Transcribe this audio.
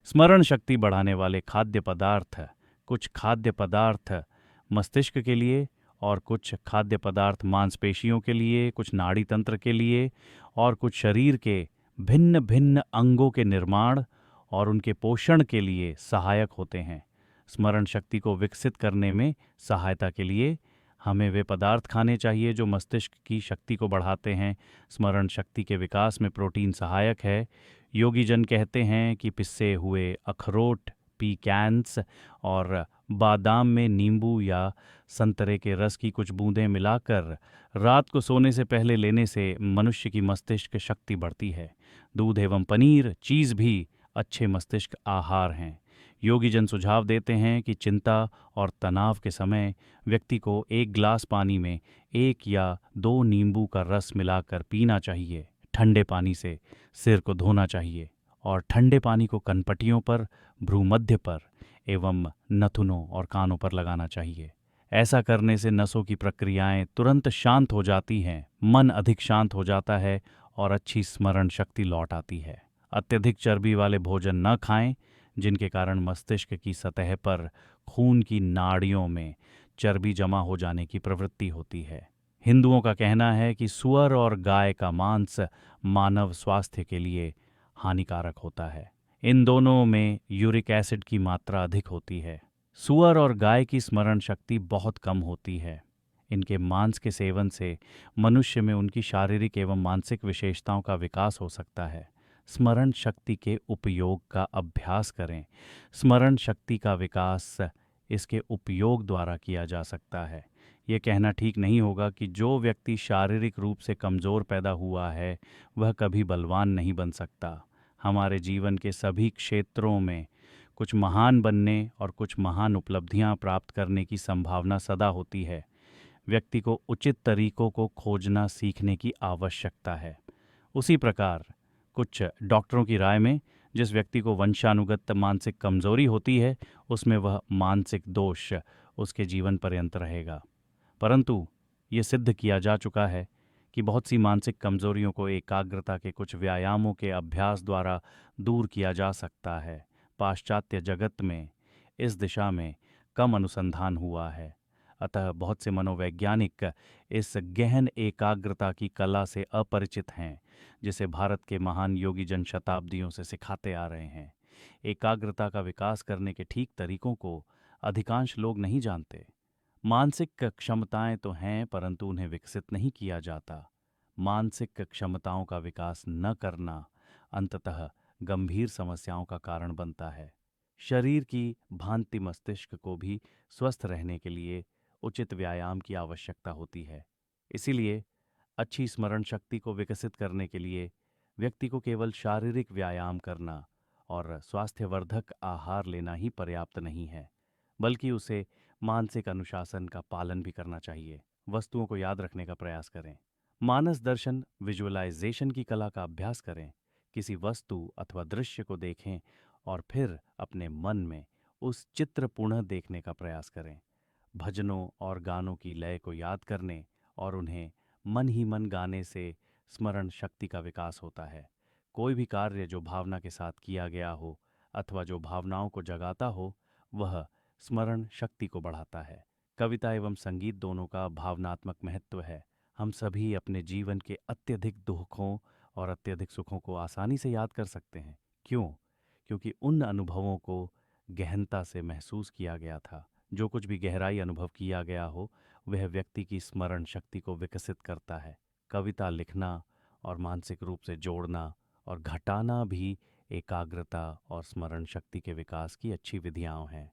स्मरण शक्ति बढ़ाने वाले खाद्य पदार्थ, कुछ खाद्य पदार्थ मस्तिष्क के लिए और कुछ खाद्य पदार्थ मांसपेशियों के लिए, कुछ नाड़ी तंत्र के लिए और कुछ शरीर के भिन्न भिन्न अंगों के निर्माण और उनके पोषण के लिए सहायक होते हैं। स्मरण शक्ति को विकसित करने में सहायता के लिए हमें वे पदार्थ खाने चाहिए जो मस्तिष्क की शक्ति को बढ़ाते हैं। स्मरण शक्ति के विकास में प्रोटीन सहायक है। योगी जन कहते हैं कि पिसे हुए अखरोट, पीकैन्स और बादाम में नींबू या संतरे के रस की कुछ बूंदें मिलाकर रात को सोने से पहले लेने से मनुष्य की मस्तिष्क शक्ति बढ़ती है। दूध एवं पनीर, चीज़ भी अच्छे मस्तिष्क आहार हैं। योगी जन सुझाव देते हैं कि चिंता और तनाव के समय व्यक्ति को एक गिलास पानी में 1 या 2 नींबू का रस मिलाकर पीना चाहिए। ठंडे पानी से सिर को धोना चाहिए और ठंडे पानी को कनपटियों पर, भ्रूमध्य पर एवं नथुनों और कानों पर लगाना चाहिए। ऐसा करने से नसों की प्रक्रियाएं तुरंत शांत हो जाती हैं, मन अधिक शांत हो जाता है और अच्छी स्मरण शक्ति लौट आती है। अत्यधिक चर्बी वाले भोजन न खाएं, जिनके कारण मस्तिष्क की सतह पर खून की नाड़ियों में चर्बी जमा हो जाने की प्रवृत्ति होती है। हिंदुओं का कहना है कि सूअर और गाय का मांस मानव स्वास्थ्य के लिए हानिकारक होता है। इन दोनों में यूरिक एसिड की मात्रा अधिक होती है। सूअर और गाय की स्मरण शक्ति बहुत कम होती है। इनके मांस के सेवन से मनुष्य में उनकी शारीरिक एवं मानसिक विशेषताओं का विकास हो सकता है। स्मरण शक्ति के उपयोग का अभ्यास करें। स्मरण शक्ति का विकास इसके उपयोग द्वारा किया जा सकता है। ये कहना ठीक नहीं होगा कि जो व्यक्ति शारीरिक रूप से कमज़ोर पैदा हुआ है वह कभी बलवान नहीं बन सकता। हमारे जीवन के सभी क्षेत्रों में कुछ महान बनने और कुछ महान उपलब्धियां प्राप्त करने की संभावना सदा होती है। व्यक्ति को उचित तरीकों को खोजना सीखने की आवश्यकता है। उसी प्रकार कुछ डॉक्टरों की राय में जिस व्यक्ति को वंशानुगत मानसिक कमजोरी होती है उसमें वह मानसिक दोष उसके जीवन पर्यंत रहेगा। परंतु ये सिद्ध किया जा चुका है कि बहुत सी मानसिक कमजोरियों को एकाग्रता के कुछ व्यायामों के अभ्यास द्वारा दूर किया जा सकता है। पाश्चात्य जगत में इस दिशा में कम अनुसंधान हुआ है, अतः बहुत से मनोवैज्ञानिक इस गहन एकाग्रता की कला से अपरिचित हैं, जिसे भारत के महान योगी जन शताब्दियों से सिखाते आ रहे हैं। एकाग्रता का विकास करने के ठीक तरीकों को अधिकांश लोग नहीं जानते। मानसिक क्षमताएं तो हैं, परंतु उन्हें विकसित नहीं किया जाता। मानसिक क्षमताओं का विकास न करना अंततः गंभीर समस्याओं का कारण बनता है। शरीर की भांति मस्तिष्क को भी स्वस्थ रहने के लिए उचित व्यायाम की आवश्यकता होती है। इसीलिए अच्छी स्मरण शक्ति को विकसित करने के लिए व्यक्ति को केवल शारीरिक व्यायाम करना और स्वास्थ्यवर्धक आहार लेना ही पर्याप्त नहीं है, बल्कि उसे मानसिक अनुशासन का पालन भी करना चाहिए। वस्तुओं को याद रखने का प्रयास करें। मानस दर्शन, विजुअलाइजेशन की कला का अभ्यास करें। किसी वस्तु अथवा दृश्य को देखें और फिर अपने मन में उस चित्र पुनः देखने का प्रयास करें। भजनों और गानों की लय को याद करने और उन्हें मन ही मन गाने से स्मरण शक्ति का विकास होता है। कोई भी कार्य जो भावना के साथ किया गया हो अथवा जो भावनाओं को जगाता हो वह स्मरण शक्ति को बढ़ाता है। कविता एवं संगीत दोनों का भावनात्मक महत्व है। हम सभी अपने जीवन के अत्यधिक दुखों और अत्यधिक सुखों को आसानी से याद कर सकते हैं। क्यों? क्योंकि उन अनुभवों को गहनता से महसूस किया गया था। जो कुछ भी गहराई अनुभव किया गया हो वह व्यक्ति की स्मरण शक्ति को विकसित करता है। कविता लिखना और मानसिक रूप से जोड़ना और घटाना भी एकाग्रता और स्मरण शक्ति के विकास की अच्छी विधियां हैं।